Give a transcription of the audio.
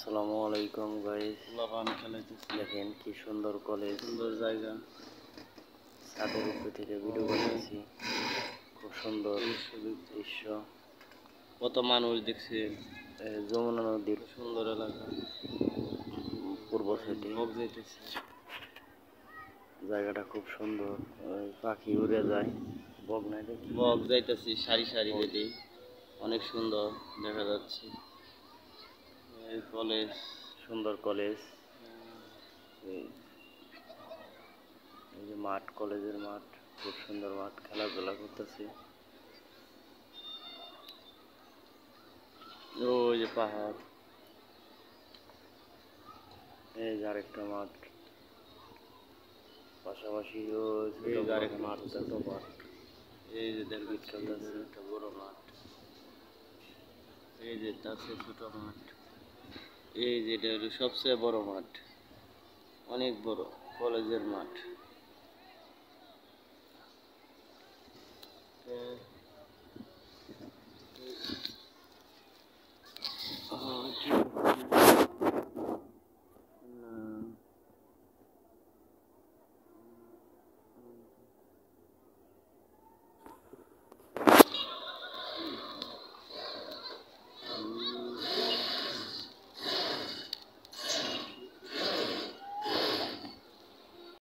আসসালামু আলাইকুম গাইস। দেখেন কি সুন্দর কলেজ, সুন্দর জায়গা। ছাদের উপর থেকে ভিডিও বানাচ্ছি, খুব সুন্দর দৃশ্য। কত মানুষ দেখছে। যমুনা নদীর সুন্দর এলাকা, পূর্ব সাইডে জায়গাটা খুব সুন্দর। পাখি উড়ে যায়, বক যাইতেছি সারি সারি বেঁধে, অনেক সুন্দর দেখা যাচ্ছে। কলেজ, সুন্দর কলেজ। এই যে মাঠ, কলেজের মাঠ, খুব সুন্দর মাঠ, খেলাধুলা করতেছে। ওই যে পাহাড়, এই যে আরেকটা মাঠ, পাশাপাশি আরেকটা মাঠ, ছোট মাঠ। এই যে ক্রিকেট খেলতেছে, একটা বড় মাঠ। এই যে তার ছোট মাঠ। এই যে এটা হলো সবচেয়ে বড় মাঠ, অনেক বড় কলেজের মাঠ।